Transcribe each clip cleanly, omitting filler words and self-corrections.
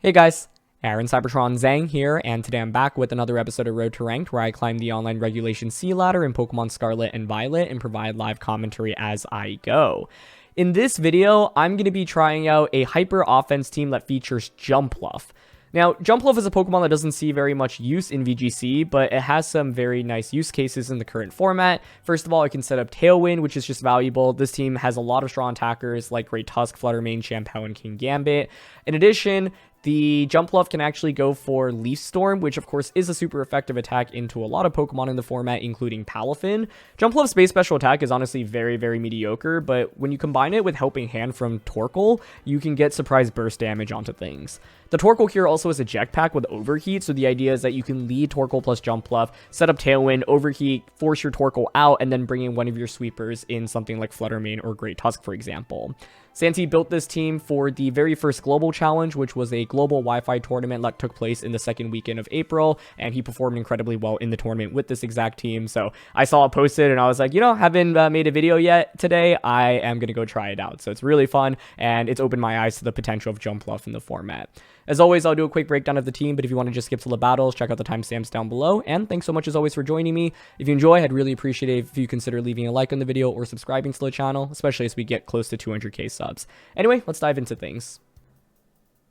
Hey guys, Aaron Cybertron Zhang here, and today I'm back with another episode of Road to Ranked, where I climb the online regulation C ladder in Pokemon Scarlet and Violet and provide live commentary as I go. In this video, I'm going to be trying out a hyper offense team that features Jumpluff. Now, Jumpluff is a Pokemon that doesn't see very much use in VGC, but it has some very nice use cases in the current format. First of all, it can set up Tailwind, which is just valuable. This team has a lot of strong attackers like Great Tusk, Flutter, Shampoo, and King Gambit. In addition, the Jumpluff can actually go for Leaf Storm, which of course is a super effective attack into a lot of Pokemon in the format, including Palafin. Jumpluff's base special attack is honestly very, very mediocre, but when you combine it with Helping Hand from Torkoal, you can get surprise burst damage onto things. The Torkoal here also has Eject pack with Overheat, so the idea is that you can lead Torkoal plus Jumpluff, set up Tailwind, Overheat, force your Torkoal out, and then bring in one of your sweepers in something like Flutter or Great Tusk, for example. Santi built this team for the very first global challenge, which was a global Wi-Fi tournament that took place in the second weekend of April, and he performed incredibly well in the tournament with this exact team. So I saw it posted and I was like, haven't made a video yet today. I am going to go try it out. So it's really fun, and it's opened my eyes to the potential of Jumpluff in the format. As always, I'll do a quick breakdown of the team, but if you want to just skip to the battles, check out the timestamps down below. And thanks so much as always for joining me. If you enjoy, I'd really appreciate it if you consider leaving a like on the video or subscribing to the channel, especially as we get close to 200k subs. Anyway, let's dive into things.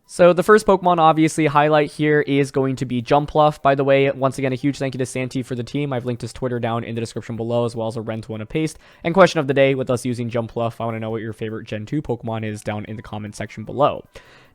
So the first Pokemon obviously highlight here is going to be Jumpluff. By the way, once again, a huge thank you to Santi for the team. I've linked his Twitter down in the description below, as well as a rental and a paste. And question of the day, with us using Jumpluff, I want to know what your favorite Gen 2 Pokemon is down in the comment section below.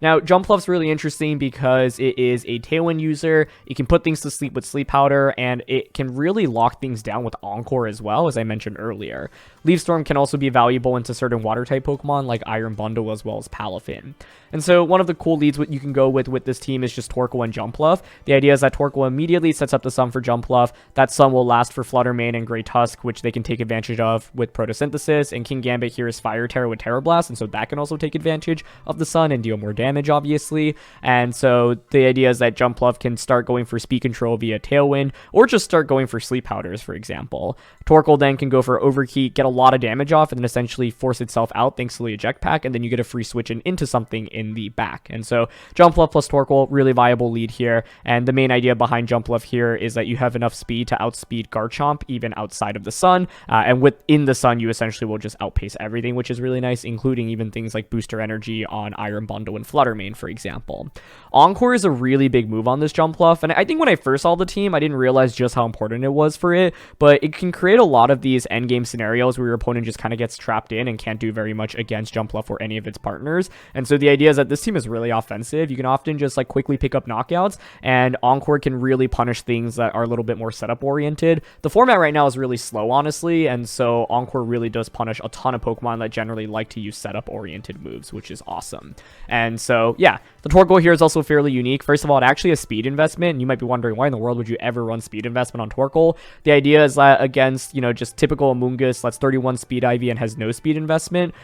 Now, Jumpluff's really interesting because it is a Tailwind user. It can put things to sleep with Sleep Powder, and it can really lock things down with Encore as well, as I mentioned earlier. Leaf Storm can also be valuable into certain Water-type Pokemon like Iron Bundle as well as Palafin. And so one of the cool leads you can go with this team is just Torkoal and Jumpluff. The idea is that Torkoal immediately sets up the sun for Jumpluff. That sun will last for Flutter and Great Tusk, which they can take advantage of with Photosynthesis. And King Gambit here is Fire Terra with Terra Blast, and so that can also take advantage of the sun and deal more damage, obviously. And so the idea is that Jumpluff can start going for speed control via Tailwind, or just start going for Sleep Powders, for example. Torkoal then can go for Overheat, get a lot of damage off, and then essentially force itself out thanks to the Eject pack, and then you get a free switch into something in the back. And so Jumpluff plus Torkoal, really viable lead here. And the main idea behind Jumpluff here is that you have enough speed to outspeed Garchomp even outside of the sun, and within the sun you essentially will just outpace everything, which is really nice, including even things like booster energy on Iron Bundle and Flutter, for example. Encore is a really big move on this Jumpluff, and I think when I first saw the team I didn't realize just how important it was for it, but it can create a lot of these endgame scenarios where your opponent just kind of gets trapped in and can't do very much against Jumpluff or any of its partners. And so the idea is that this team is really offensive. You can often just like quickly pick up knockouts, and Encore can really punish things that are a little bit more setup oriented. The format right now is really slow, honestly, and so Encore really does punish a ton of Pokemon that generally like to use setup oriented moves, which is awesome. And so yeah, the Torkoal here is also fairly unique. First of all, it actually has speed investment, and you might be wondering why in the world would you ever run speed investment on Torkoal. The idea is that against, just typical Amoonguss that's 31 speed IV and has no speed investment,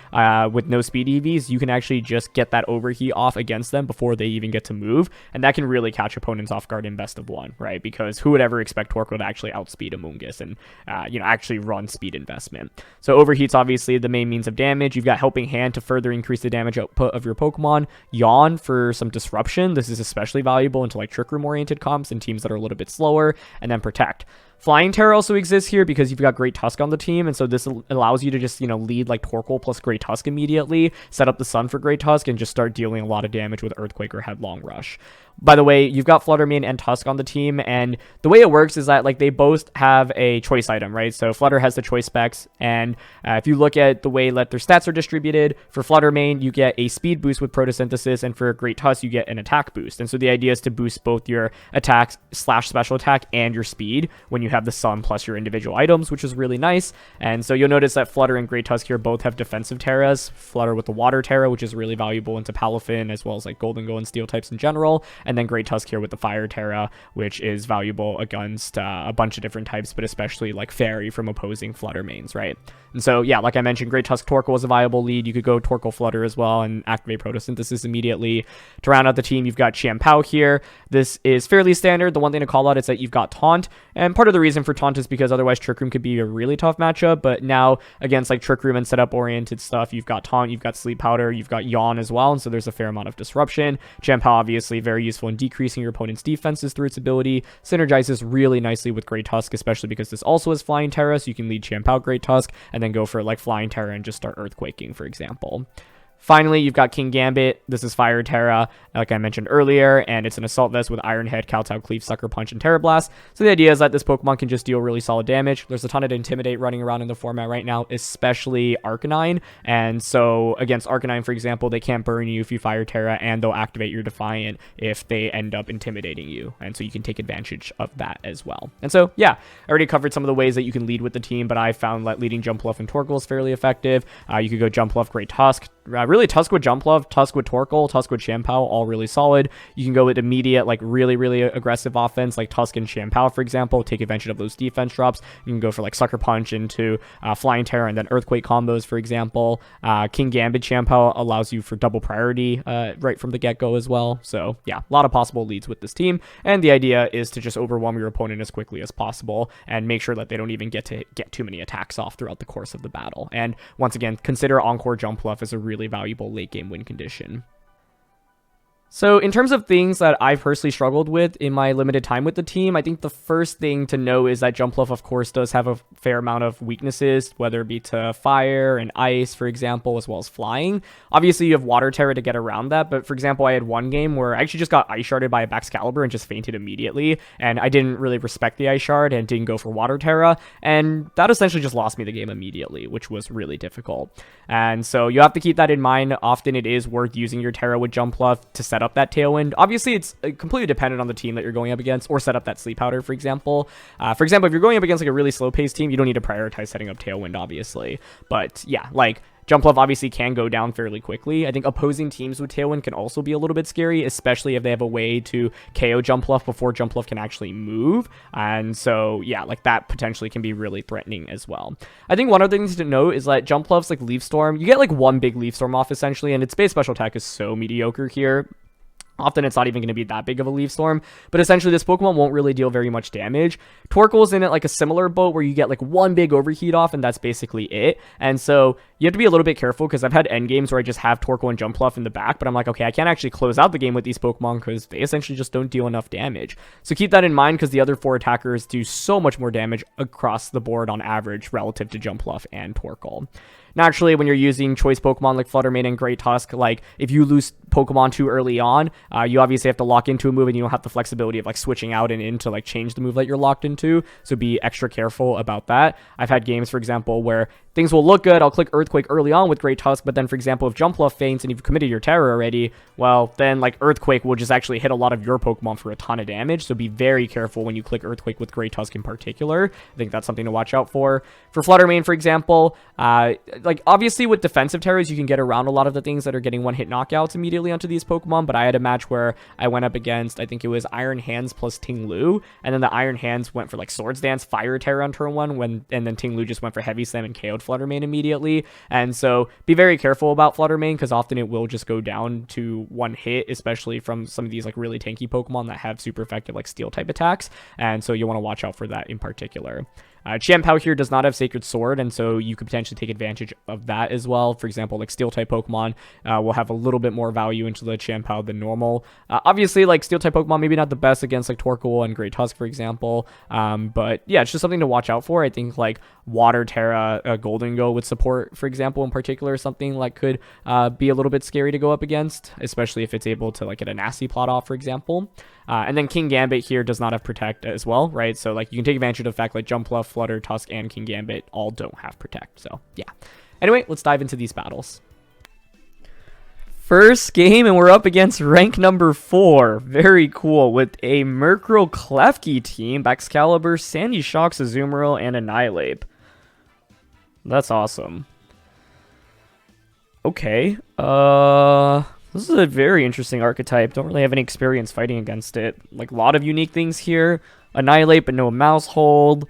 with no speed EVs, you can actually just get that Overheat off against them before they even get to move, and that can really catch opponents off guard in best of one, right? Because who would ever expect Torkoal to actually outspeed Amoonguss and actually run speed investment? So Overheat's obviously the main means of damage. You've got Helping Hand to further increase the damage output of your Pokemon, Yawn for some disruption. This is especially valuable into like Trick Room oriented comps and teams that are a little bit slower, and then Protect. Flying Terra also exists here because you've got Great Tusk on the team, and so this allows you to just, lead like Torkoal plus Great Tusk immediately, set up the sun for Great Tusk, and just start dealing a lot of damage with Earthquake or Headlong Rush. By the way, you've got Flutter and Tusk on the team, and the way it works is that like they both have a choice item, right? So Flutter has the choice specs, and if you look at the way that their stats are distributed, for Flutter you get a speed boost with Photosynthesis, and for Great Tusk you get an attack boost. And so the idea is to boost both your attack / special attack and your speed when you have the sun plus your individual items, which is really nice. And so you'll notice that Flutter and Great Tusk here both have defensive Terras. Flutter with the Water Terra, which is really valuable into Palafin as well as like Golden Go and Steel types in general, and then Great Tusk here with the Fire Terra, which is valuable against a bunch of different types, but especially like Fairy from opposing Flutter mains, right? And so yeah, like I mentioned, Great Tusk Torkoal is a viable lead. You could go Torkoal Flutter as well and activate Photosynthesis immediately. To round out the team, you've got Shampoo here. This is fairly standard. The one thing to call out is that you've got Taunt, and part of of the reason for Taunt is because otherwise Trick Room could be a really tough matchup, but now against like Trick Room and setup-oriented stuff, you've got Taunt, you've got Sleep Powder, you've got Yawn as well, and so there's a fair amount of disruption. Jumpluff obviously very useful in decreasing your opponent's defenses through its ability, synergizes really nicely with Great Tusk, especially because this also has Flying Terra, so you can lead Champ out Great Tusk, and then go for like Flying Terra and just start Earthquaking, for example. Finally, you've got King Gambit. This is Fire Terra, like I mentioned earlier, and it's an Assault Vest with Iron Head, Kowtow, Cleave, Sucker Punch, and Terra Blast. So the idea is that this Pokemon can just deal really solid damage. There's a ton of Intimidate running around in the format right now, especially Arcanine, and so against Arcanine, for example, they can't burn you if you Fire Terra, and they'll activate your Defiant if they end up intimidating you, and so you can take advantage of that as well. And so, yeah, I already covered some of the ways that you can lead with the team, but I found that leading Jumpluff and Torkoal is fairly effective. You could go Jumpluff, Great Tusk, really Tusk with Jumpluff, Tusk with Torkoal, Tusk with Shampoo, all really solid. You can go with immediate, like really aggressive offense, like Tusk and Shampoo, for example, take advantage of those defense drops. You can go for like Sucker Punch into Flying Terra and then Earthquake combos, for example. King Gambit Shampoo allows you for double priority right from the get-go as well. So yeah, a lot of possible leads with this team, and the idea is to just overwhelm your opponent as quickly as possible and make sure that they don't even get too many attacks off throughout the course of the battle. And once again, consider Encore Jumpluff as a really valuable late game win condition. So in terms of things that I've personally struggled with in my limited time with the team, I think the first thing to know is that Jumpluff, of course, does have a fair amount of weaknesses, whether it be to fire and ice, for example, as well as flying. Obviously, you have Water Terra to get around that, but for example, I had one game where I actually just got Ice Sharded by a Baxcalibur and just fainted immediately, and I didn't really respect the Ice Shard and didn't go for Water Terra, and that essentially just lost me the game immediately, which was really difficult. And so you have to keep that in mind. Often it is worth using your Terra with Jumpluff to set up that Tailwind. Obviously, it's completely dependent on the team that you're going up against, or set up that Sleep Powder, for example. If you're going up against like a really slow-paced team, you don't need to prioritize setting up Tailwind, obviously. But yeah, like Jumpluff obviously can go down fairly quickly. I think opposing teams with Tailwind can also be a little bit scary, especially if they have a way to KO Jumpluff before Jumpluff can actually move. And so, yeah, like that potentially can be really threatening as well. I think one other thing to note is that Jumpluff's like Leaf Storm, you get like one big Leaf Storm off essentially, and its base special attack is so mediocre here. Often it's not even going to be that big of a Leaf Storm, but essentially this Pokemon won't really deal very much damage. Torkoal's in it like a similar boat where you get like one big Overheat off and that's basically it. And so you have to be a little bit careful, because I've had end games where I just have Torkoal and Jumpluff in the back, but I'm like, okay, I can't actually close out the game with these Pokemon because they essentially just don't deal enough damage. So keep that in mind, because the other four attackers do so much more damage across the board on average relative to Jumpluff and Torkoal. Naturally, when you're using choice Pokemon like Flutter and Great Tusk, like if you lose Pokemon too early on, you obviously have to lock into a move, and you don't have the flexibility of like switching out and in to like change the move that you're locked into. So be extra careful about that. I've had games, for example, where things will look good. I'll click Earthquake early on with Great Tusk, but then, for example, if Jumpluff faints and you've committed your Terror already, well, then like Earthquake will just actually hit a lot of your Pokemon for a ton of damage. So be very careful when you click Earthquake with Great Tusk in particular. I think that's something to watch out for. For Flutter Mane, for example, like obviously with defensive Terras, you can get around a lot of the things that are getting one-hit knockouts immediately onto these Pokemon, but I had a match where I went up against, I think it was Iron Hands plus Ting Lu, and then the Iron Hands went for like Swords Dance, Fire Terra on turn one, and then Ting Lu just went for Heavy Slam and KO'd Flutter Mane immediately. And so be very careful about Flutter Mane, because often it will just go down to one hit, especially from some of these like really tanky Pokemon that have super effective like Steel type attacks, and so you'll want to watch out for that in particular. Shampoo here does not have Sacred Sword, and so you could potentially take advantage of that as well. For example, like Steel-type Pokemon will have a little bit more value into the Shampoo than normal. Obviously, like Steel-type Pokemon, maybe not the best against like Torkoal and Great Tusk, for example. But yeah, it's just something to watch out for. I think like Water Terra, Golden Go with support, for example, in particular, something like could be a little bit scary to go up against, especially if it's able to like get a nasty plot off, for example. And then King Gambit here does not have Protect as well, right? So like you can take advantage of the fact like Jumpluff, Flutter, Tusk, and King Gambit all don't have Protect. So yeah. Anyway, let's dive into these battles. First game, and we're up against rank number 4. Very cool, with a Murkrow Klefki team, Baxcalibur, Sandy Shocks, Azumarill, and Annihilate. That's awesome. Okay, this is a very interesting archetype. Don't really have any experience fighting against it. Like, a lot of unique things here. Annihilate, but no Mouse Hold.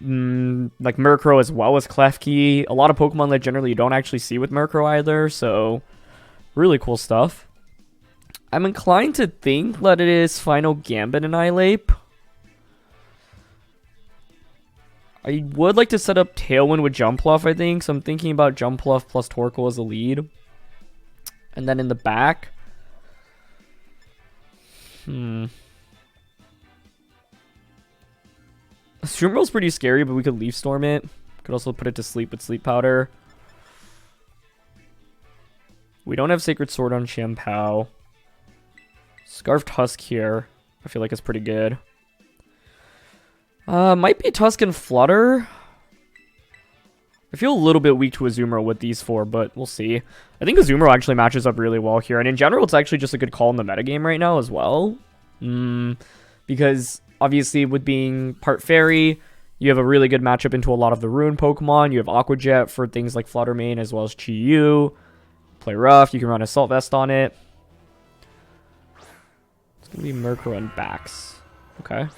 Like, Murkrow as well as Klefki. A lot of Pokemon that generally you don't actually see with Murkrow either, so really cool stuff. I'm inclined to think that it is Final Gambit Annihilate. I would like to set up Tailwind with Jumpluff, I think. So I'm thinking about Jumpluff plus Torkoal as a lead. And then in the back. Streamroll's pretty scary, but we could Leaf Storm it. Could also put it to sleep with Sleep Powder. We don't have Sacred Sword on Shampoo. Scarf Tusk here. I feel like it's pretty good. Might be Tusk and Flutter. I feel a little bit weak to Azumarill with these four, but we'll see. I think Azumarill actually matches up really well here. And in general, it's actually just a good call in the metagame right now as well. Because obviously with being part Fairy, you have a really good matchup into a lot of the Ruin Pokemon. You have Aqua Jet for things like Flutter Mane as well as Chi-Yu. Play rough. You can run Assault Vest on it. It's going to be Murkrow and Bax. Okay.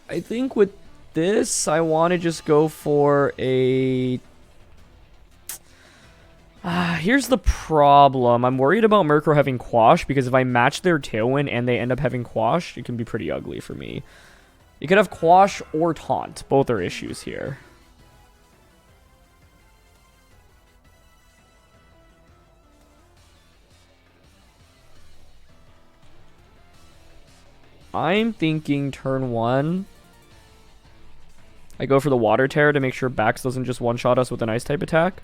I think with this, I want to just go for a... here's the problem. I'm worried about Murkrow having Quash, because if I match their Tailwind and they end up having Quash, it can be pretty ugly for me. You could have Quash or Taunt. Both are issues here. I'm thinking turn 1. I go for the Water Terror to make sure Bax doesn't just one-shot us with an Ice-type attack.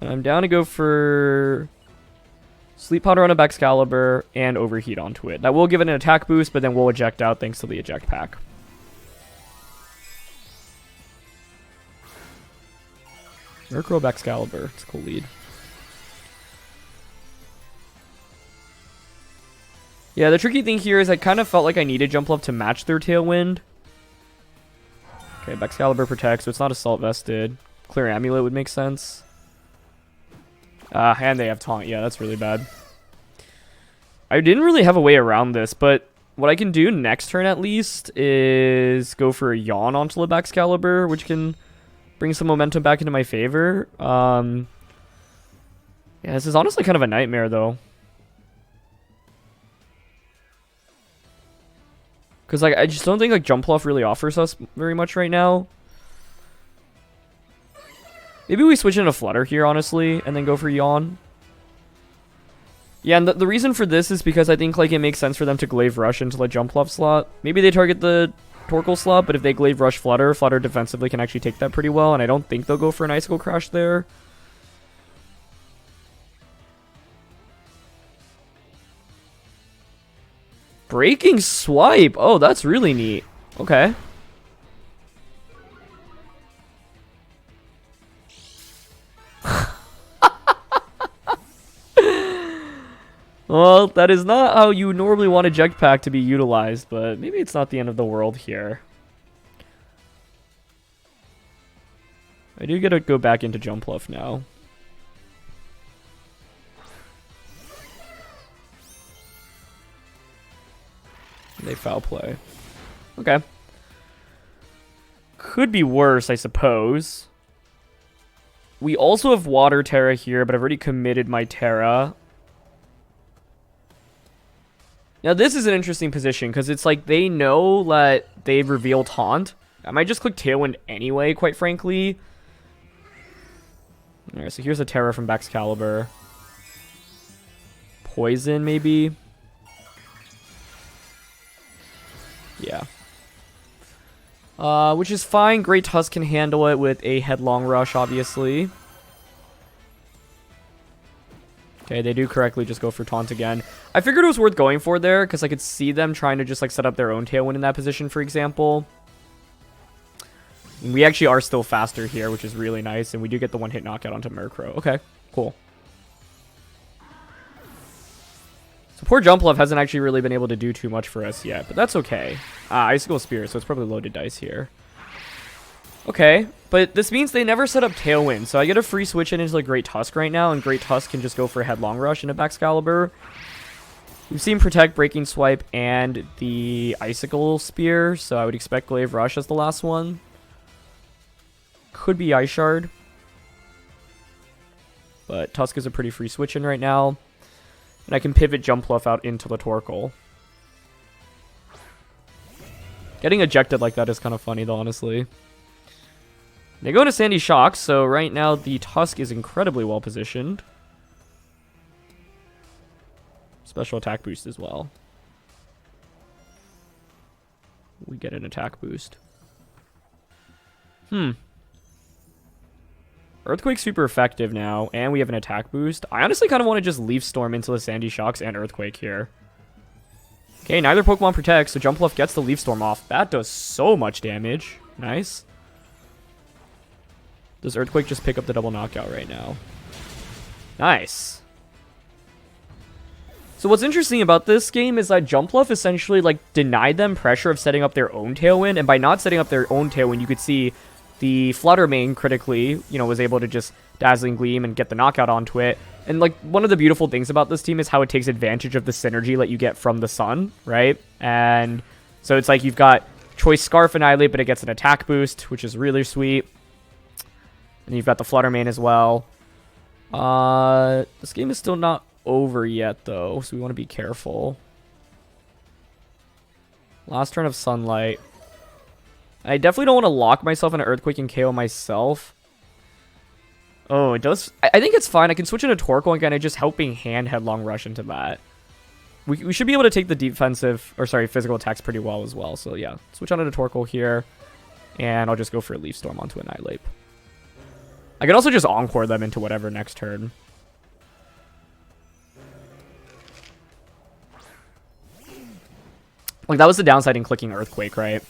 And I'm down to go for Sleep Powder on a Baxcalibur and Overheat onto it. That will give it an attack boost, but then we'll eject out thanks to the eject pack. Murkrow Baxcalibur. It's a cool lead. Yeah, the tricky thing here is I kind of felt like I needed Jumpluff to match their Tailwind. Okay, Baxcalibur protects, so it's not Assault Vested. Clear Amulet would make sense. And they have Taunt. Yeah, that's really bad. I didn't really have a way around this, but what I can do next turn at least is go for a Yawn onto the Baxcalibur, which can bring some momentum back into my favor. Yeah, this is honestly kind of a nightmare, though. Because, like, I just don't think, like, Jumpluff really offers us very much right now. Maybe we switch into Flutter here, honestly, and then go for Yawn. Yeah, and the reason for this is because I think, like, it makes sense for them to Glaive Rush into the Jumpluff slot. Maybe they target the Torkoal slot, but if they Glaive Rush Flutter, Flutter defensively can actually take that pretty well, and I don't think they'll go for an Icicle Crash there. Breaking Swipe. Oh, that's really neat. Okay. Well, that is not how you normally want Eject Pack to be utilized, but maybe it's not the end of the world here. I do get to go back into Jumpluff now. They foul play. Okay. Could be worse, I suppose. We also have Water Terra here, but I've already committed my Terra. Now, this is an interesting position, because it's like they know that they've revealed Taunt. I might just click Tailwind anyway, quite frankly. Alright, so here's a Terra from Baxcalibur. Poison, maybe? Yeah. Which is fine. Great Tusk can handle it with a Headlong Rush, obviously. Okay, they do correctly just go for Taunt again. I figured it was worth going for there, because I could see them trying to just, like, set up their own Tailwind in that position, for example. And we actually are still faster here, which is really nice, and we do get the one-hit knockout onto Murkrow. Okay, cool. So poor Jumpluff hasn't actually really been able to do too much for us yet, but that's okay. Icicle Spear, so it's probably loaded dice here. Okay, but this means they never set up Tailwind, so I get a free switch in into like Great Tusk right now, and Great Tusk can just go for a Headlong Rush into Baxcalibur. We've seen Protect, Breaking Swipe, and the Icicle Spear, so I would expect Glaive Rush as the last one. Could be Ice Shard. But Tusk is a pretty free switch in right now. And I can pivot Jumpluff out into the Torkoal. Getting ejected like that is kind of funny, though, honestly. They go into Sandy Shocks, so right now the Tusk is incredibly well positioned. Special attack boost as well. We get an attack boost. Earthquake's super effective now, and we have an attack boost. I honestly kind of want to just Leaf Storm into the Sandy Shocks and Earthquake here. Okay, neither Pokemon protects, so Jumpluff gets the Leaf Storm off. That does so much damage. Nice. Does Earthquake just pick up the double knockout right now? Nice. So what's interesting about this game is that Jumpluff essentially like denied them pressure of setting up their own Tailwind, and by not setting up their own Tailwind, you could see the Flutter main critically, you know, was able to just Dazzling Gleam and get the knockout onto it. And like one of the beautiful things about this team is how it takes advantage of the synergy that you get from the sun, right? And so it's like you've got Choice Scarf Annihilate, but it gets an attack boost, which is really sweet. And you've got the Flutter main as well. This game is still not over yet, though, so we want to be careful. Last turn of Sunlight. I definitely don't want to lock myself in an Earthquake and KO myself. Oh, it does. I think it's fine. I can switch into Torkoal and kind of just helping hand Headlong Rush into that. We should be able to take the defensive, or sorry, physical attacks pretty well as well. So yeah, switch on into Torkoal here. And I'll just go for a Leaf Storm onto Annihilate. I can also just Encore them into whatever next turn. Like, that was the downside in clicking Earthquake, right?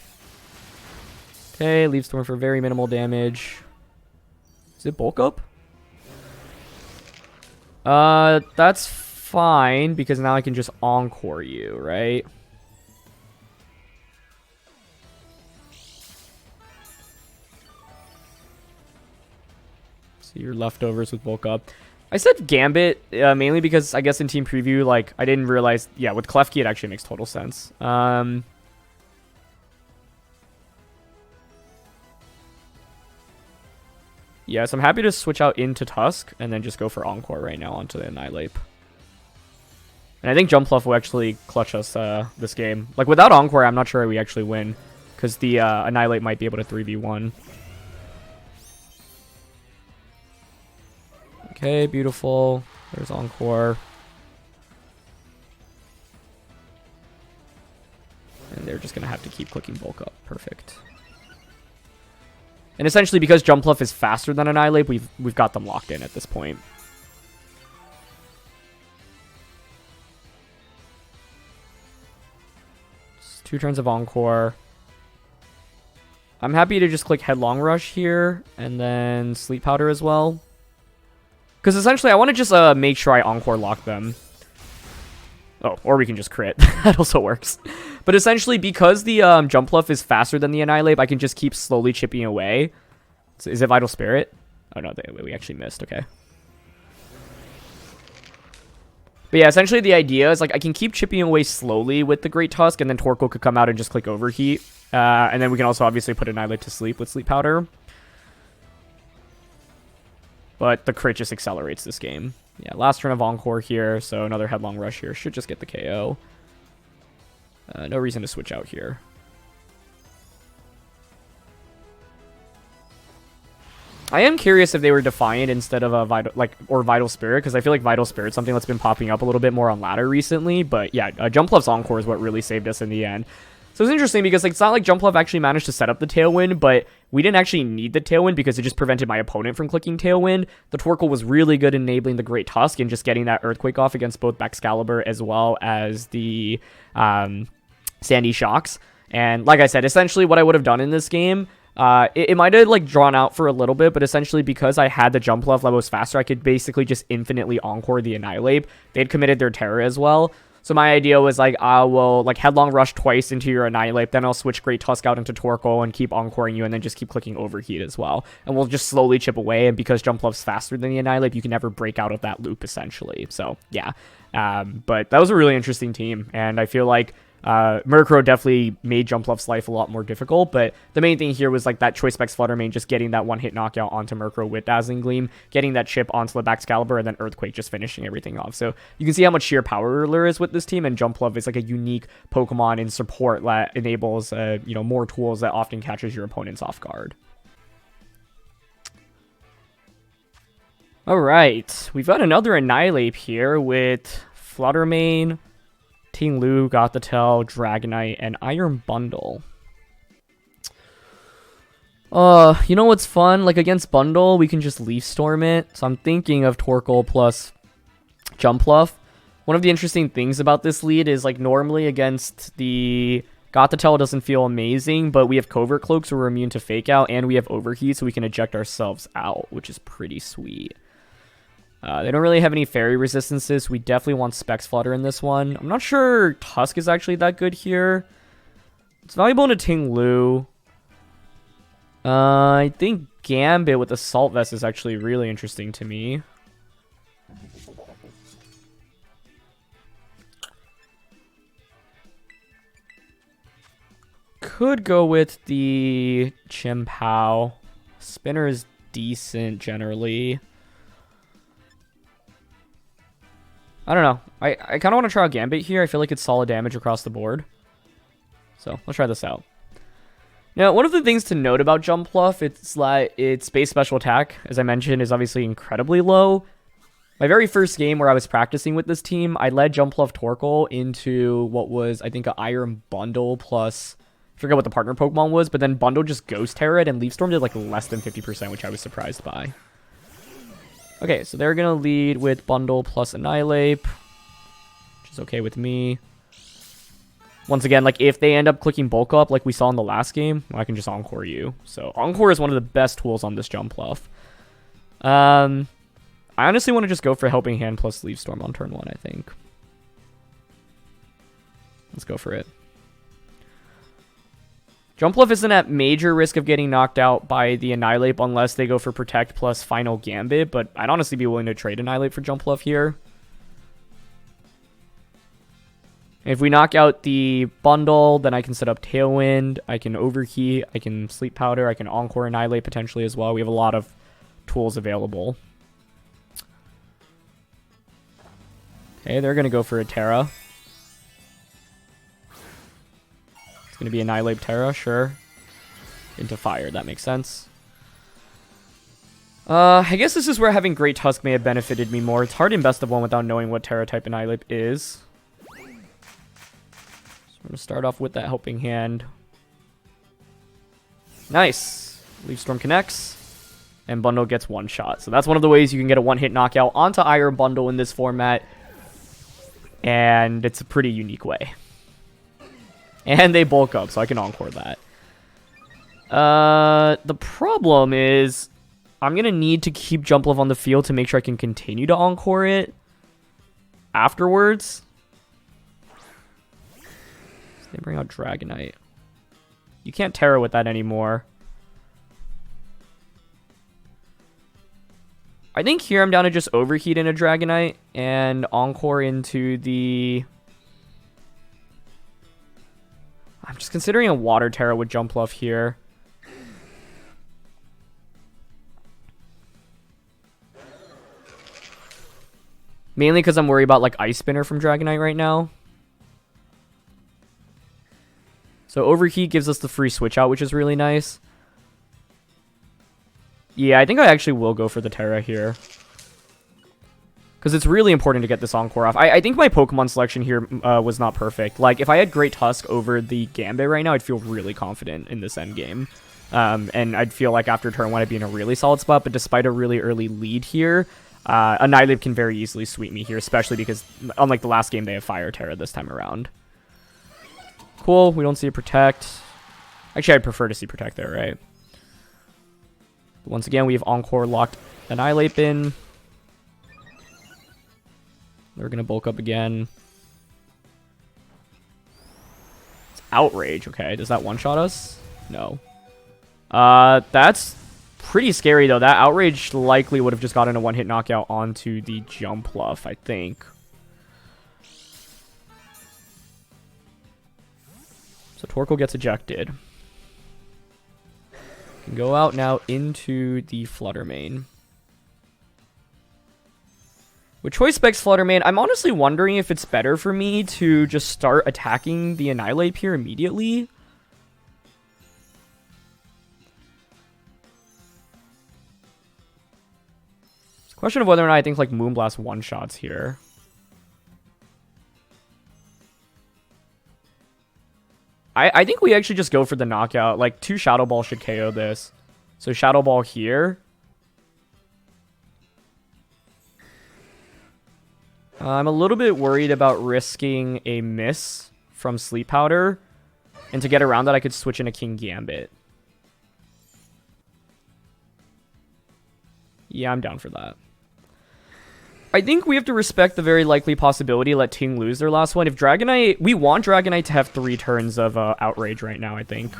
Okay, Leaf Storm for very minimal damage. Is it bulk up? That's fine, because now I can just Encore you, right? Your leftovers with bulk up. I said Gambit mainly because I guess in team preview, like, I didn't realize, yeah, with Klefki it actually makes total sense. Yes, I'm happy to switch out into Tusk and then just go for Encore right now onto the Annihilate. And I think Jumpluff will actually clutch us this game. Like, without Encore, I'm not sure we actually win because the Annihilate might be able to 3v1. Okay, beautiful. There's Encore. And they're just going to have to keep clicking bulk up. Perfect. And essentially, because Jumpluff is faster than Annihilate, we've got them locked in at this point. Just 2 turns of Encore. I'm happy to just click Headlong Rush here, and then Sleep Powder as well. Because essentially, I want to just make sure I Encore lock them. Oh, or we can just crit. That also works. But essentially, because the Jumpluff is faster than the Annihilate, I can just keep slowly chipping away. So is it Vital Spirit? Oh, no, we actually missed. Okay. But yeah, essentially the idea is like I can keep chipping away slowly with the Great Tusk, and then Torkoal could come out and just click Overheat. And then we can also obviously put Annihilate to sleep with Sleep Powder. But the crit just accelerates this game. Yeah, last turn of Encore here, so another Headlong Rush here. Should just get the KO. No reason to switch out here. I am curious if they were Defiant instead of a Vital Spirit, because I feel like Vital Spirit's something that's been popping up a little bit more on ladder recently. But yeah, Jumpluff's Encore is what really saved us in the end. So it's interesting because like, it's not like Jumpluff actually managed to set up the Tailwind, but we didn't actually need the Tailwind because it just prevented my opponent from clicking Tailwind. The Torkoal was really good in enabling the Great Tusk and just getting that Earthquake off against both Excalibur as well as the Sandy Shocks. And like I said, essentially what I would have done in this game, it might have like drawn out for a little bit, but essentially because I had the Jumpluff that was faster, I could basically just infinitely Encore the Annihilate. They'd committed their Terror as well. So my idea was like, I will like Headlong Rush twice into your Annihilate, then I'll switch Great Tusk out into Torkoal and keep Encoring you, and then just keep clicking Overheat as well. And we'll just slowly chip away, and because Jumpluff's faster than the Annihilate, you can never break out of that loop, essentially. So, yeah. But that was a really interesting team, and I feel like Murkrow definitely made Jumpluff's life a lot more difficult, but the main thing here was like that Choice Specs Flutter Mane just getting that one-hit knockout onto Murkrow with Dazzling Gleam, getting that chip onto the Baxcalibur, and then Earthquake just finishing everything off. So you can see how much sheer power there is with this team, and Jumpluff is like a unique Pokemon in support that enables more tools that often catches your opponents off guard. Alright, we've got another Annihilate here with Flutter Mane, Ting Lu, Gothitelle, Dragonite, and Iron Bundle. You know what's fun? Like, against Bundle, we can just Leaf Storm it. So I'm thinking of Torkoal plus Jumpluff. One of the interesting things about this lead is, like, normally against the Gothitelle doesn't feel amazing, but we have Covert Cloak, so we're immune to Fake Out, and we have Overheat, so we can eject ourselves out, which is pretty sweet. They don't really have any fairy resistances, so we definitely want Specs Flutter in this one. I'm not sure Tusk is actually that good here. It's valuable in a Ting Lu. I think Gambit with Assault Vest is actually really interesting to me. Could go with the Chien-Pao. Spinner is decent generally. I don't know. I kind of want to try out Gambit here. I feel like it's solid damage across the board. So, let's try this out. Now, one of the things to note about Jumpluff, it's like its base special attack, as I mentioned, is obviously incredibly low. My very first game where I was practicing with this team, I led Jumpluff Torkoal into what was, I think, an Iron Bundle plus... I forget what the partner Pokemon was, but then Bundle just Ghost Terra and Leaf Storm did like less than 50%, which I was surprised by. Okay, so they're going to lead with Bundle plus Annihilate, which is okay with me. Once again, like if they end up clicking Bulk Up like we saw in the last game, well, I can just Encore you. So Encore is one of the best tools on this Jumpluff. I honestly want to just go for Helping Hand plus Leaf Storm on turn 1, I think. Let's go for it. Jumpluff isn't at major risk of getting knocked out by the Annihilate unless they go for Protect plus Final Gambit, but I'd honestly be willing to trade Annihilate for Jumpluff here. If we knock out the Bundle, then I can set up Tailwind, I can Overheat, I can Sleep Powder, I can Encore Annihilate potentially as well. We have a lot of tools available. Okay, they're going to go for a Terra. It's going to be Annihilate Terra, sure. Into Fire, that makes sense. I guess this is where having Great Tusk may have benefited me more. It's hard in Best of 1 without knowing what Terra type Annihilate is. So we're going to start off with that Helping Hand. Nice. Leaf Storm connects. And Bundle gets one shot. So that's one of the ways you can get a one-hit knockout onto Iron Bundle in this format. And it's a pretty unique way. And they bulk up, so I can Encore that. The problem is I'm going to need to keep Jumpluff on the field to make sure I can continue to Encore it afterwards. They bring out Dragonite. You can't Terra with that anymore. I think here I'm down to just Overheat in a Dragonite and Encore into the... I'm just considering a Water Terra with Jumpluff here. Mainly because I'm worried about like Ice Spinner from Dragonite right now. So Overheat gives us the free switch out, which is really nice. Yeah, I think I actually will go for the Terra here. Because it's really important to get this Encore off. I think my Pokemon selection here was not perfect. Like, if I had Great Tusk over the Gambit right now, I'd feel really confident in this endgame. And I'd feel like after turn 1, I'd be in a really solid spot. But despite a really early lead here, Annihilate can very easily sweep me here, especially because, unlike the last game, they have Fire Terra this time around. Cool, we don't see a Protect. Actually, I'd prefer to see Protect there, right? But once again, we have Encore locked Annihilate in. They're going to bulk up again. It's Outrage. Okay, does that one-shot us? No. That's pretty scary, though. That Outrage likely would have just gotten a one-hit knockout onto the Jumpluff, I think. So Torkoal gets ejected. Can go out now into the Flutter main. With choice specs Flutter main, I'm honestly wondering if it's better for me to just start attacking the Annihilate here immediately. It's a question of whether or not I think like Moonblast one-shots here. I think we actually just go for the knockout. Like 2 Shadow Ball should KO this. So Shadow Ball here. I'm a little bit worried about risking a miss from Sleep Powder. And to get around that, I could switch into King Gambit. Yeah, I'm down for that. I think we have to respect the very likely possibility let Ting lose their last one. If Dragonite... We want Dragonite to have 3 turns of Outrage right now, I think.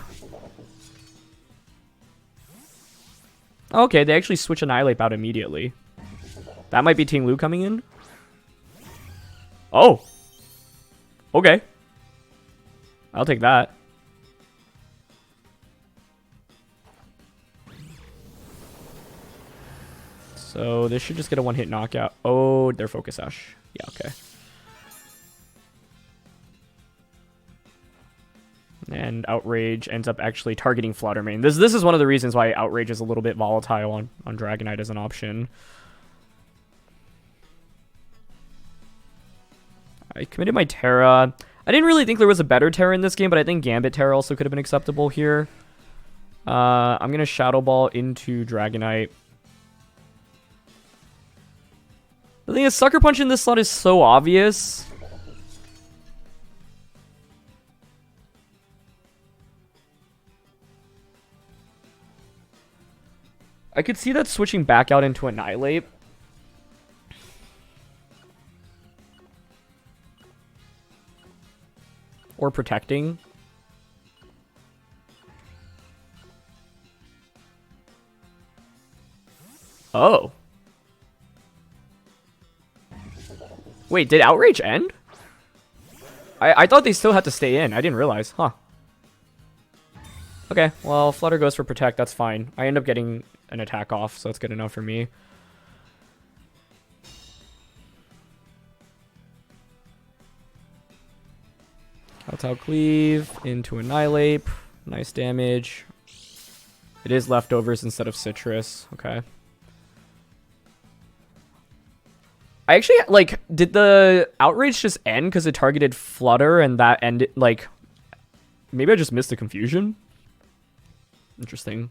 Okay, they actually switch Annihilate out immediately. That might be Ting Lu coming in. Oh! Okay. I'll take that. So this should just get a 1-hit knockout. Oh, they're Focus Sash. Yeah, okay. And Outrage ends up actually targeting Flutter main. This is one of the reasons why Outrage is a little bit volatile on Dragonite as an option. I committed my Terra. I didn't really think there was a better Terra in this game, but I think Gambit Terra also could have been acceptable here. I'm going to Shadow Ball into Dragonite. The thing is, Sucker Punch in this slot is so obvious. I could see that switching back out into Annihilate. Or protecting. Oh. Wait, did Outrage end? I thought they still had to stay in. I didn't realize. Huh. Okay, well, Flutter goes for Protect. That's fine. I end up getting an attack off, so that's good enough for me. Kowtow Cleave into Annihilate. Nice damage. It is leftovers instead of Citrus. Okay. I actually, like, did the Outrage just end because it targeted Flutter and that ended, like, maybe I just missed the confusion? Interesting.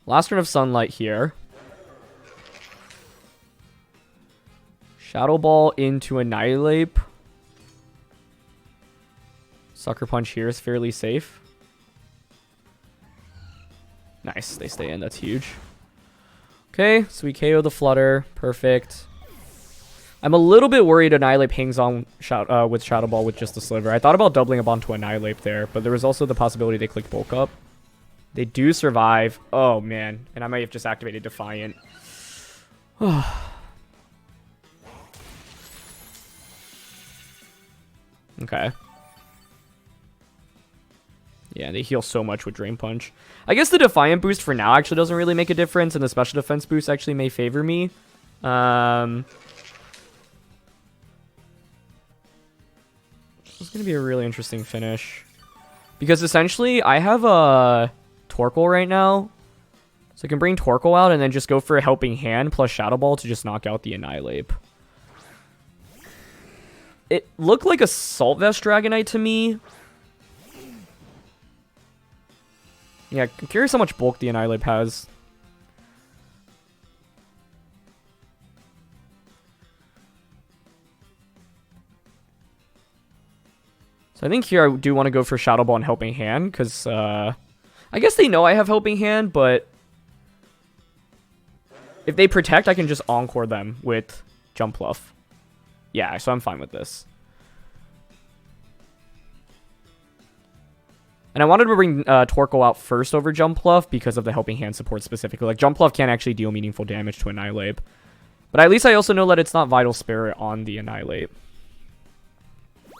Last turn of Sunlight here. Shadow Ball into Annihilate. Sucker Punch here is fairly safe. Nice, they stay in, that's huge. Okay, so we KO the Flutter, perfect. I'm a little bit worried Annihilate hangs on with Shadow Ball with just the Sliver. I thought about doubling up onto Annihilate there, but there was also the possibility they click Bulk Up. They do survive. Oh, man. And I might have just activated Defiant. Okay. Yeah, they heal so much with Drain Punch. I guess the Defiant boost for now actually doesn't really make a difference, and the Special Defense boost actually may favor me. It's going to be a really interesting finish. Because essentially, I have a Torkoal right now. So I can bring Torkoal out and then just go for a Helping Hand plus Shadow Ball to just knock out the Annihilate. It looked like a Salt Vest Dragonite to me. Yeah, I'm curious how much bulk the Annihilate has. So I think here I do want to go for Shadow Ball and Helping Hand, because I guess they know I have Helping Hand, but if they protect, I can just Encore them with Jumpluff. Yeah, so I'm fine with this. And I wanted to bring Torkoal out first over Jumpluff because of the Helping Hand support specifically. Like, Jumpluff can't actually deal meaningful damage to Annihilate. But at least I also know that it's not Vital Spirit on the Annihilate.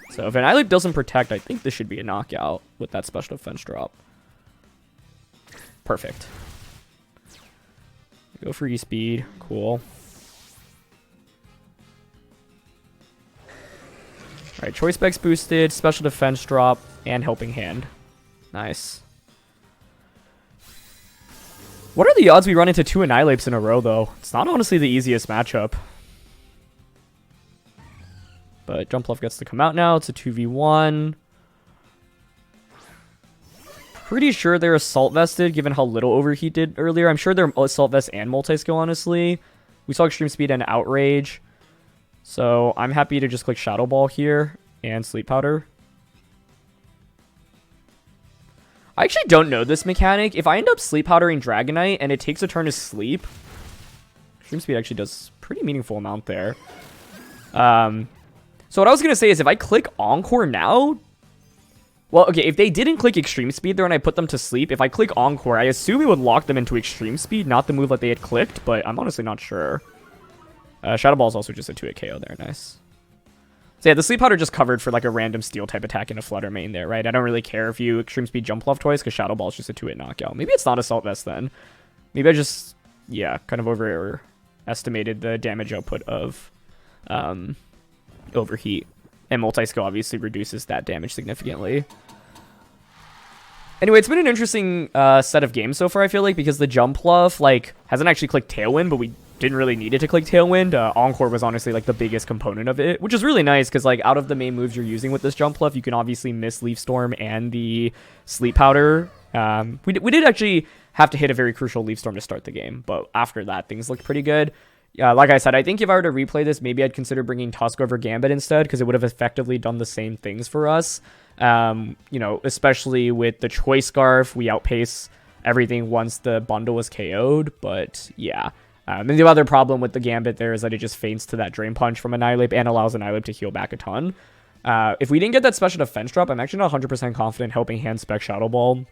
So if Annihilate doesn't protect, I think this should be a knockout with that special defense drop. Perfect. Go for E-Speed. Cool. Alright, Choice Specs boosted, special defense drop, and Helping Hand. Nice. What are the odds we run into 2 Annihilates in a row, though? It's not honestly the easiest matchup. But Jumpluff gets to come out now. It's a 2v1. Pretty sure they're Assault Vested, given how little Overheat did earlier. I'm sure they're Assault Vest and Multi-Skill, honestly. We saw Extreme Speed and Outrage. So I'm happy to just click Shadow Ball here and Sleep Powder. I actually don't know this mechanic. If I end up Sleep Powdering Dragonite and it takes a turn to sleep, Extreme Speed actually does a pretty meaningful amount there. So what I was going to say is if I click Encore now... Well, okay, if they didn't click Extreme Speed there and I put them to sleep, if I click Encore, I assume it would lock them into Extreme Speed, not the move that they had clicked, but I'm honestly not sure. Shadow Ball is also just a 2-hit KO there. Nice. So yeah, the Sleep Powder just covered for like a random Steel type attack in a Flutter main there, right? I don't really care if you Extreme Speed Jumpluff twice because Shadow Ball is just a 2-hit knockout. Maybe it's not Assault Vest then. Maybe I just, yeah, kind of overestimated the damage output of Overheat. And Multi-Skill obviously reduces that damage significantly. Anyway, it's been an interesting set of games so far, I feel like, because the Jumpluff, like, hasn't actually clicked Tailwind, but we didn't really need it to click Tailwind. Encore was honestly, like, the biggest component of it, which is really nice, because, like, out of the main moves you're using with this Jumpluff, you can obviously miss Leaf Storm and the Sleep Powder. We did actually have to hit a very crucial Leaf Storm to start the game, but after that, things looked pretty good. Like I said, I think if I were to replay this, maybe I'd consider bringing Tusk over Gambit instead, because it would have effectively done the same things for us. You know, especially with the Choice Scarf, we outpace everything once the bundle was KO'd, but yeah. And the other problem with the Gambit there is that it just feints to that Drain Punch from Annihilate and allows Annihilate to heal back a ton. If we didn't get that special defense drop, I'm actually not 100% confident Helping Hand Spec Shadow Ball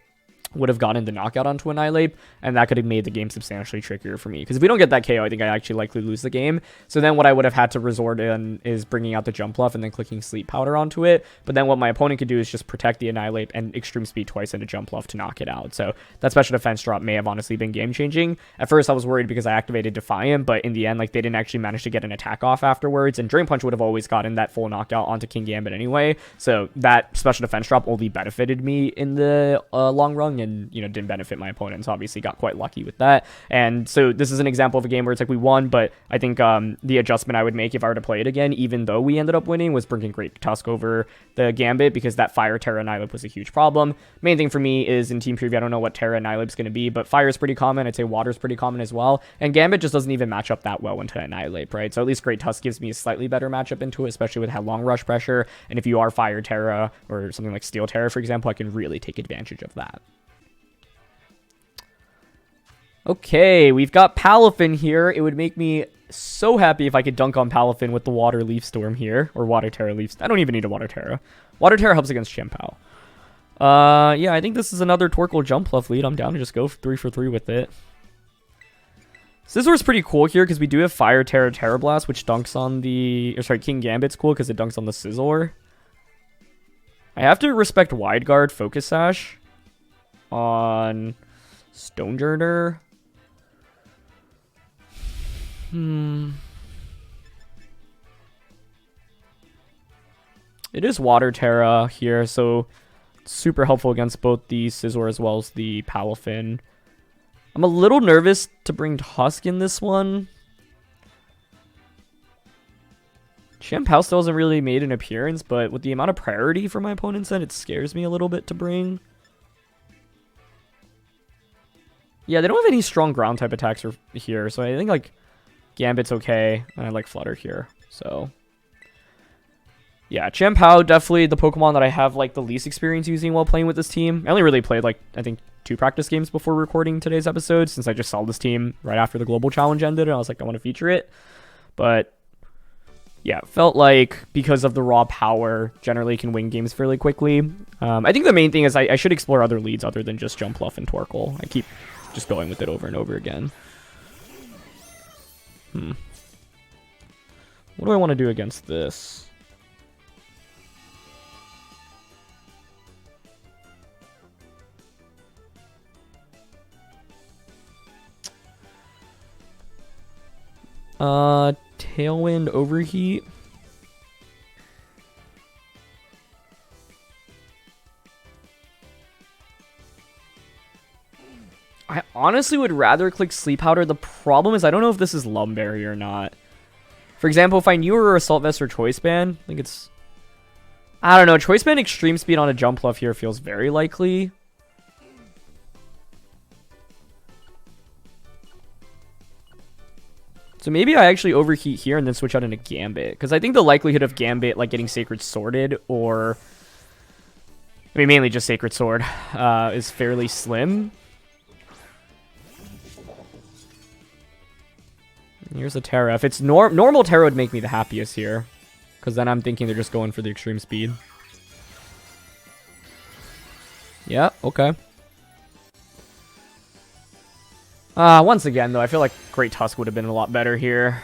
would have gotten the knockout onto Annihilate, and that could have made the game substantially trickier for me. Because if we don't get that KO, I think I actually likely lose the game. So then what I would have had to resort in is bringing out the Jumpluff and then clicking Sleep Powder onto it. But then what my opponent could do is just protect the Annihilate and Extreme Speed twice into Jumpluff to knock it out. So that special defense drop may have honestly been game-changing. At first, I was worried because I activated Defiant, but in the end, like, they didn't actually manage to get an attack off afterwards, and Drain Punch would have always gotten that full knockout onto King Gambit anyway. So that special defense drop only benefited me in the long run, and, you know, didn't benefit my opponents. Obviously got quite lucky with that. And so this is an example of a game where it's like we won, but I think the adjustment I would make if I were to play it again, even though we ended up winning, was bringing Great Tusk over the Gambit, because that Fire Terra Annihilate was a huge problem. Main thing for me is in team preview, I don't know what Terra Annihilate is going to be, but Fire is pretty common. I'd say Water is pretty common as well. And Gambit just doesn't even match up that well into Annihilate, right? So at least Great Tusk gives me a slightly better matchup into it, especially with how long rush pressure. And if you are Fire Terra or something like Steel Terra, for example, I can really take advantage of that. Okay, we've got Palafin here. It would make me so happy if I could dunk on Palafin with the Water Leaf Storm here. Or Water Terra Leaf. I don't even need a Water Terra. Water Terra helps against Chien-Pao. Yeah, I think this is another Torkoal Jumpluff lead. I'm down to just go 3 for 3 with it. Scissor's pretty cool here because we do have Fire Terra Terra Blast, which dunks on the... Or sorry, King Gambit's cool because it dunks on the Scizor. I have to respect Wide Guard Focus Sash on Stonejourner. It is Water Terra here, so super helpful against both the Scizor as well as the Palafin. I'm a little nervous to bring Tusk in this one. Chien-Pao still hasn't really made an appearance, but with the amount of priority for my opponent's end, it scares me a little bit to bring. Yeah, they don't have any strong ground type attacks here, so I think like Gambit's okay, and I like Flutter here, so yeah, Chien-Pao, definitely the Pokemon that I have like the least experience using while playing with this team. I only really played like, I think 2 practice games before recording today's episode, since I just saw this team right after the Global Challenge ended, and I was like, I want to feature it. But yeah, felt like because of the raw power, generally can win games fairly quickly. I think the main thing is I should explore other leads other than just Jumpluff and Torkoal. I keep just going with it over and over again. What do I want to do against this? Tailwind, Overheat. I honestly would rather click Sleep Powder. The problem is I don't know if this is Lumberry or not. For example, if I knew we were Assault Vest or Choice Band, I think it's... I don't know. Choice Band Extreme Speed on a Jumpluff here feels very likely. So maybe I actually Overheat here and then switch out into Gambit. Because I think the likelihood of Gambit like getting Sacred Sworded or... I mean, mainly just Sacred Sword is fairly slim. Here's a Terra. If it's normal Terra would make me the happiest here. Because then I'm thinking they're just going for the extreme speed. Yeah, okay. Once again, though, I feel like Great Tusk would have been a lot better here.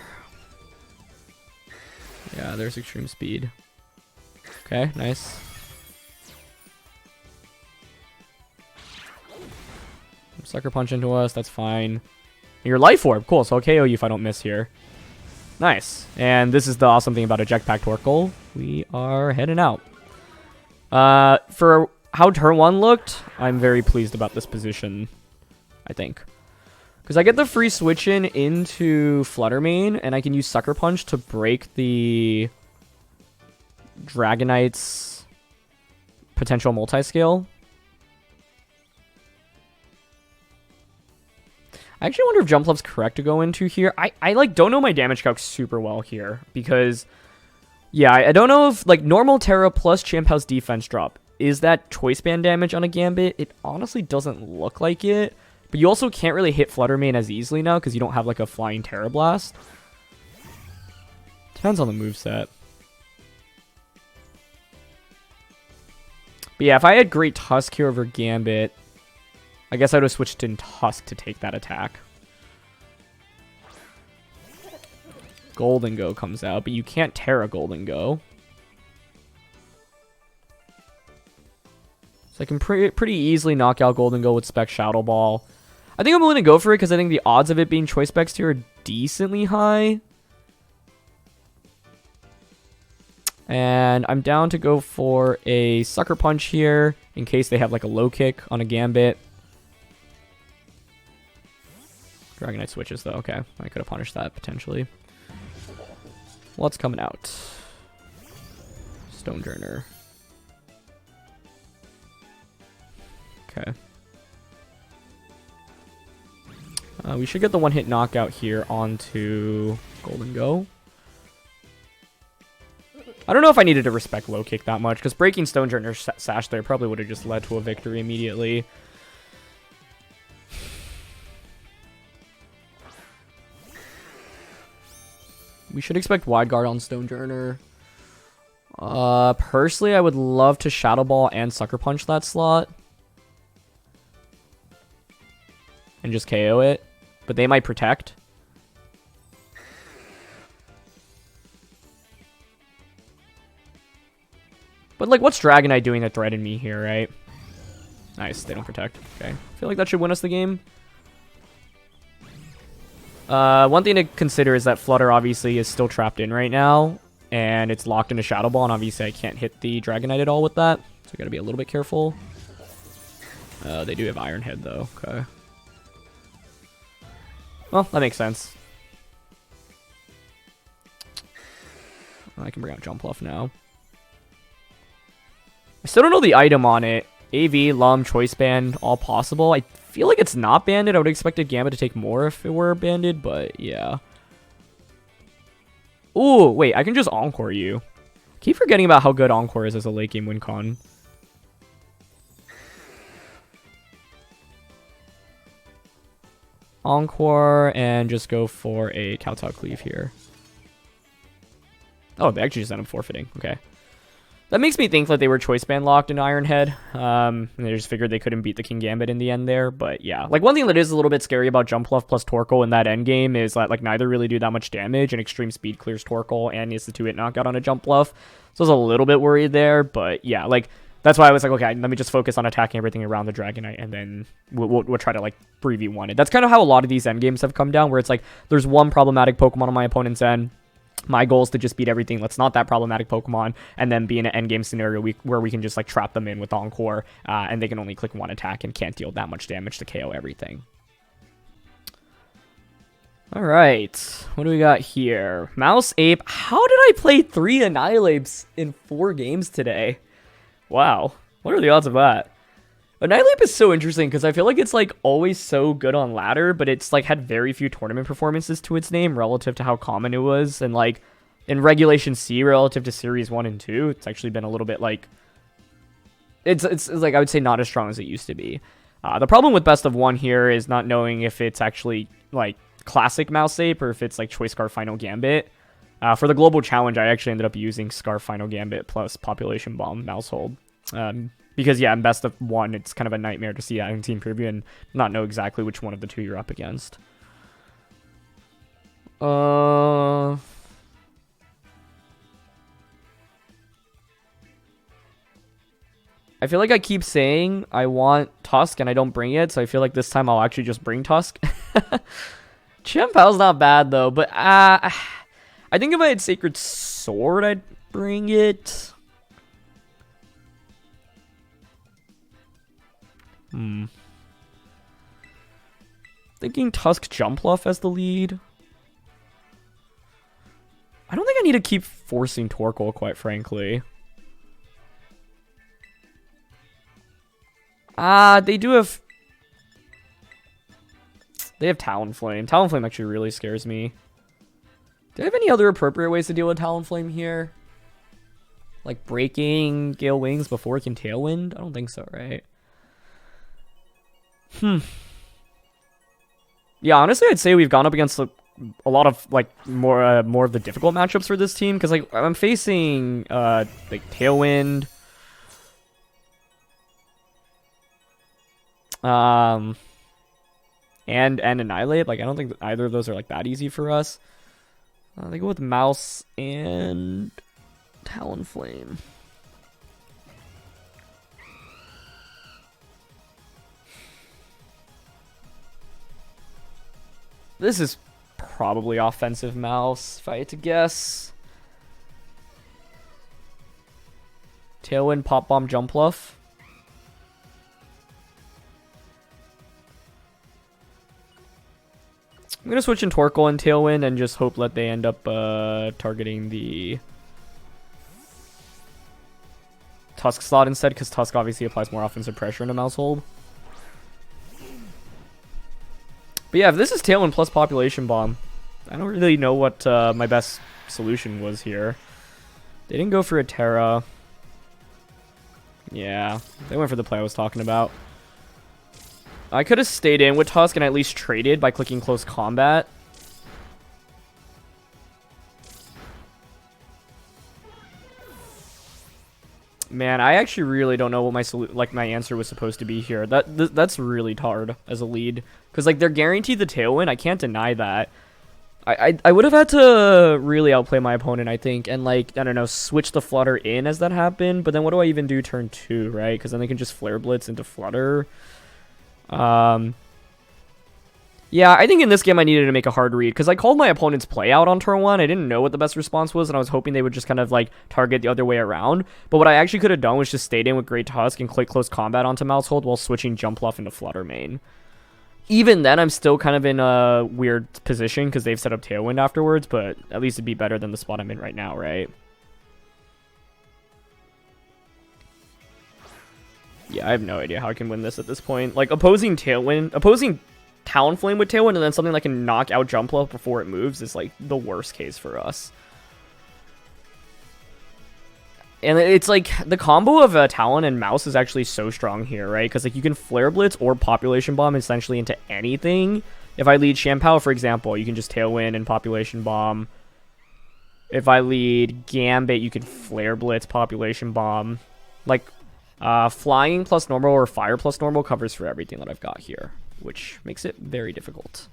Yeah, there's extreme speed. Okay, nice. Sucker Punch into us, that's fine. Your Life Orb, cool, so I'll KO you if I don't miss here. Nice. And this is the awesome thing about Eject Pack Torkoal. We are heading out. For how turn 1 looked, I'm very pleased about this position, I think. Because I get the free switch in into Flutter main, and I can use Sucker Punch to break the Dragonite's potential multi-scale. I actually wonder if Jumpluff's correct to go into here. I like don't know my damage calc super well here because, yeah, I don't know if like normal Terra plus Champ House defense drop, is that choice band damage on a Gambit? It honestly doesn't look like it, but you also can't really hit Flutter main as easily now because you don't have like a flying Terra Blast. Depends on the moveset. But yeah, if I had Great Tusk here over Gambit, I guess I would have switched in Tusk to take that attack. Golden Go comes out, but you can't Terra Golden Go. So I can pretty easily knock out Golden Go with Spec Shadow Ball. I think I'm willing to go for it because I think the odds of it being Choice Specs here are decently high. And I'm down to go for a Sucker Punch here in case they have like a low kick on a Gambit. Dragonite switches, though. Okay, I could have punished that, potentially. What's coming out? Stonejourner. Okay. We should get the one-hit knockout here onto Golden Go. I don't know if I needed to respect low kick that much, because breaking Stonejourner Sash there probably would have just led to a victory immediately. We should expect Wide Guard on Stonejourner. Personally, I would love to Shadow Ball and Sucker Punch that slot. And just KO it. But they might protect. But, like, what's Dragonite doing that threatened me here, right? Nice, they don't protect. Okay. I feel like that should win us the game. One thing to consider is that Flutter obviously is still trapped in right now, and it's locked into Shadow Ball, and obviously I can't hit the Dragonite at all with that, so I gotta be a little bit careful. They do have Iron Head though, okay. Well, that makes sense. I can bring out Jumpluff now. I still don't know the item on it. AV, Lum, Choice Band, all possible. I feel like it's not banded. I would have expected Gambit to take more if it were banded, but yeah. Ooh, wait, I can just Encore you. Keep forgetting about how good Encore is as a late game win con. Encore and just go for a Kowtow Cleave here. Oh, they actually just end up forfeiting. Okay. That makes me think that they were choice band locked in Iron Head. And they just figured they couldn't beat the King Gambit in the end there. But yeah, like one thing that is a little bit scary about Jumpluff plus Torkoal in that end game is that like neither really do that much damage, and Extreme Speed clears Torkoal and is the 2-hit knockout on a Jumpluff. So I was a little bit worried there, but yeah, like That's why I was like, okay, let me just focus on attacking everything around the Dragonite, and then we'll try to, like, 3v1 it. That's kind of how a lot of these endgames have come down, where it's like, there's one problematic Pokemon on my opponent's end. My goal is to just beat everything that's not that problematic Pokemon, and then be in an endgame scenario where we can just, like, trap them in with Encore, and they can only click one attack and can't deal that much damage to KO everything. Alright, what do we got here? Mouse Ape. How did I play 3 Annihilates in 4 games today? Wow, what are the odds of that? Annihilate is so interesting because I feel like it's like always so good on ladder, but it's like had very few tournament performances to its name relative to how common it was, and like in Regulation C relative to Series 1 and 2, it's actually been a little bit like it's like I would say not as strong as it used to be. The problem with Best of 1 here is not knowing if it's actually like classic Mouse Ape or if it's like Choice Scarf Final Gambit. For the global challenge, I actually ended up using Scarf Final Gambit plus Population Bomb Mousehold. Because, yeah, in Best of 1, it's kind of a nightmare to see that in Team Preview and not know exactly which one of the two you're up against. I feel like I keep saying I want Tusk and I don't bring it, so I feel like this time I'll actually just bring Tusk. Chimpow's not bad, though, but I think if I had Sacred Sword, I'd bring it. Thinking Tusk Jumpluff as the lead. I don't think I need to keep forcing Torkoal, quite frankly. They do have... They have Talonflame. Talonflame actually really scares me. Do I have any other appropriate ways to deal with Talonflame here? Like breaking Gale Wings before it can Tailwind? I don't think so, right? Yeah, honestly, I'd say we've gone up against a lot of like more of the difficult matchups for this team, because like I'm facing like Tailwind, and Annihilate. Like I don't think that either of those are like that easy for us. They go with Mouse and Talonflame. This is probably offensive Mouse, if I had to guess. Tailwind, Pop Bomb, Jumpluff. I'm going to switch in Torkoal and Tailwind and just hope that they end up targeting the Tusk slot instead, because Tusk obviously applies more offensive pressure into Mousehold. But yeah, if this is Tailwind plus Population Bomb, I don't really know what my best solution was here. They didn't go for a Terra. Yeah, they went for the play I was talking about. I could have stayed in with Tusk and at least traded by clicking Close Combat. Man, I actually really don't know what my answer was supposed to be here. That's really hard as a lead, because like they're guaranteed the Tailwind. I can't deny that. I would have had to really outplay my opponent, I think, and like I don't know, switch the Flutter in as that happened. But then what do I even do turn 2, right? Because then they can just Flare Blitz into Flutter. Yeah, I think in this game I needed to make a hard read, because I called my opponent's play out on turn 1. I didn't know what the best response was, and I was hoping they would just kind of like target the other way around. But what I actually could have done was just stayed in with Great Tusk and click Close Combat onto Mousehold while switching Jumpluff into Flutter main. Even then, I'm still kind of in a weird position because they've set up Tailwind afterwards, but at least it'd be better than the spot I'm in right now, right? Yeah, I have no idea how I can win this at this point. Like, opposing Talonflame with Tailwind and then something that can knock out Jumpluff before it moves is like the worst case for us. And it's like the combo of Talon and Mouse is actually so strong here, right? Because like you can Flare Blitz or Population Bomb essentially into anything. If I lead Shampoo, for example, you can just Tailwind and Population Bomb. If I lead Gambit, you can Flare Blitz, Population Bomb. Like Flying plus normal or Fire plus normal covers for everything that I've got here, which makes it very difficult.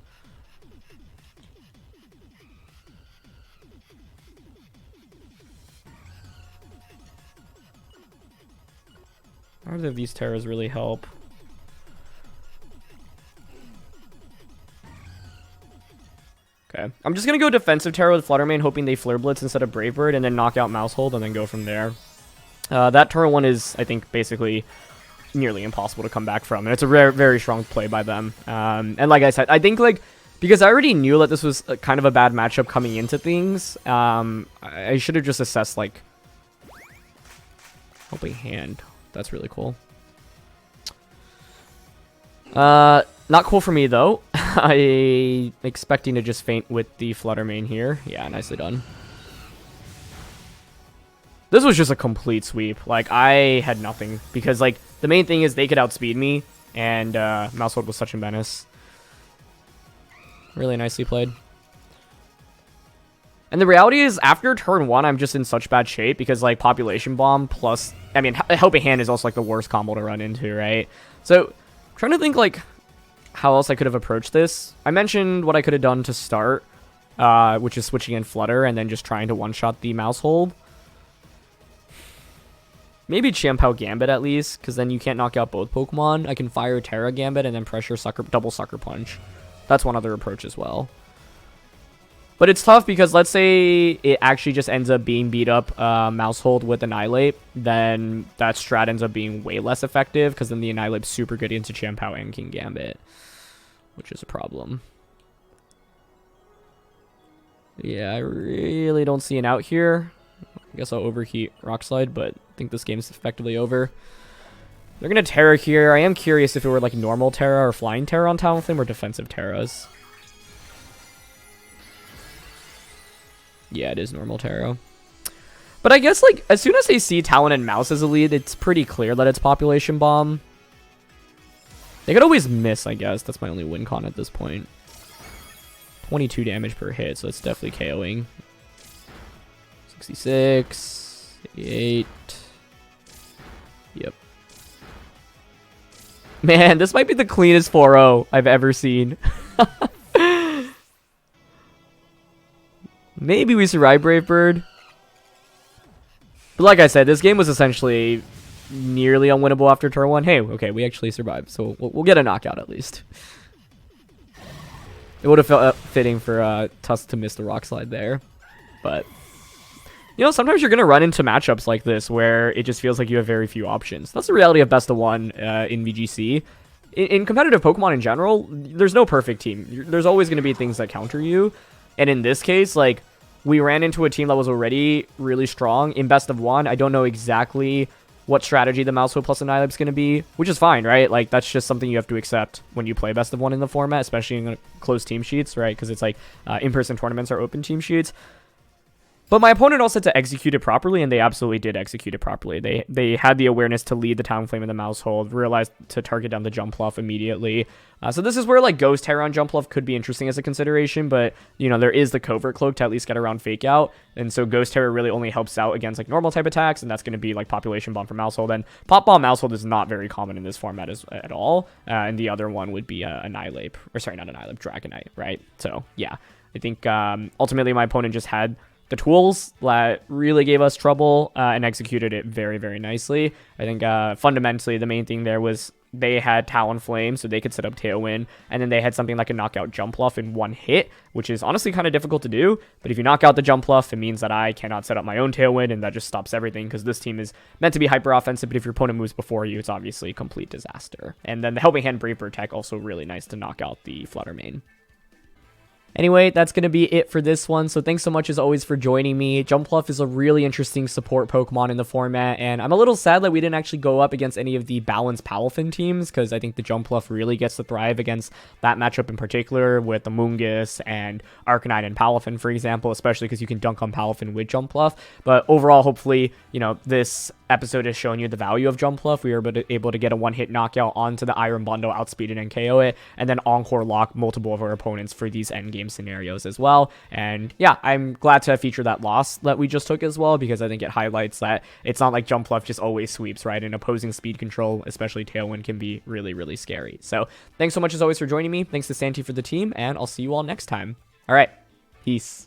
Either of these Terras really help. Okay. I'm just going to go defensive Terra with Flutter main, hoping they Flare Blitz instead of Brave Bird, and then knock out Mousehold, and then go from there. That turn 1 is, I think, basically nearly impossible to come back from, and it's a very strong play by them. And like I said, I think, like, because I already knew that this was kind of a bad matchup coming into things, I should have just assessed, like, Helping Hand. That's really cool. Not cool for me, though. I expecting to just feint with the Flutter main here. Yeah, nicely done. This was just a complete sweep. Like, I had nothing. Because, like, the main thing is they could outspeed me. And Mousehold was such a menace. Really nicely played. And the reality is, after turn 1, I'm just in such bad shape. Because, like, Population Bomb plus... I mean, Helping Hand is also, like, the worst combo to run into, right? So, I'm trying to think, like... how else I could have approached this. I mentioned what I could have done to start, which is switching in Flutter and then just trying to one-shot the Mousehold. Maybe Champao Gambit at least, because then you can't knock out both Pokemon. I can fire Terra Gambit and then pressure double Sucker Punch. That's one other approach as well. But it's tough because let's say it actually just ends up being beat up Mousehold with Annihilate, then that strat ends up being way less effective because then the Annihilate's super good into Champao and King Gambit, which is a problem. Yeah, I really don't see an out here. I guess I'll Overheat Rock Slide, but I think this game's effectively over. They're going to Terra here. I am curious if it were like normal Terra or Flying Terra on Talonflame or defensive Terras. Yeah, it is normal Terra. But I guess, like, as soon as they see Talon and Mouse as a lead, it's pretty clear that it's Population Bomb. They could always miss, I guess. That's my only win con at this point. 22 damage per hit, so it's definitely KOing. 66, 88. Yep. Man, this might be the cleanest 4-0 I've ever seen. Maybe we survive Brave Bird. But like I said, this game was essentially nearly unwinnable after turn 1. Hey, okay, we actually survived, so we'll get a knockout at least. It would have felt fitting for Tusk to miss the Rock Slide there. But, you know, sometimes you're going to run into matchups like this where it just feels like you have very few options. That's the reality of best of one in VGC. In competitive Pokemon in general, there's no perfect team. There's always going to be things that counter you. And in this case, like, we ran into a team that was already really strong. In best of one, I don't know exactly what strategy the Mousehold plus Annihilate is going to be, which is fine, right? Like, that's just something you have to accept when you play best of one in the format, especially in closed team sheets, right? Because it's like in-person tournaments are open team sheets. But my opponent also had to execute it properly, and they absolutely did execute it properly. They had the awareness to lead the Talonflame and the Mousehold, realized to target down the Jumpluff immediately. So this is where, like, Ghost Terra on Jumpluff could be interesting as a consideration, but, you know, there is the Covert Cloak to at least get around Fake Out, and so Ghost Terra really only helps out against, like, normal type attacks, and that's going to be, like, Population Bomb for Mousehold, and Pop Bomb Mousehold is not very common in this format at all, and the other one would be Annihilate, or sorry, not Annihilate, Dragonite, right? So, yeah, I think ultimately my opponent just had the tools that really gave us trouble and executed it very, very nicely. I think fundamentally the main thing there was they had Talonflame, so they could set up Tailwind, and then they had something that could knock out Jumpluff in one hit, which is honestly kind of difficult to do. But if you knock out the Jumpluff, it means that I cannot set up my own Tailwind, and that just stops everything because this team is meant to be hyper offensive. But if your opponent moves before you, it's obviously a complete disaster. And then the Helping Hand Brave Bird tech also really nice to knock out the Flutter main. Anyway, that's going to be it for this one, so thanks so much as always for joining me. Jumpluff is a really interesting support Pokemon in the format, and I'm a little sad that we didn't actually go up against any of the balanced Palafin teams, because I think the Jumpluff really gets to thrive against that matchup in particular with the Mungus and Arcanine and Palafin, for example, especially because you can dunk on Palafin with Jumpluff. But overall, hopefully, you know, this episode has shown you the value of Jumpluff. We were able to get a one-hit knockout onto the Iron Bundle, outspeed it and KO it, and then Encore lock multiple of our opponents for these endgame scenarios as well. And yeah, I'm glad to feature that loss that we just took as well, because I think it highlights that it's not like Jumpluff just always sweeps, right? And opposing speed control, especially Tailwind, can be really, really scary. So thanks so much as always for joining me. Thanks to Santi for the team, and I'll see you all next time. All right, peace.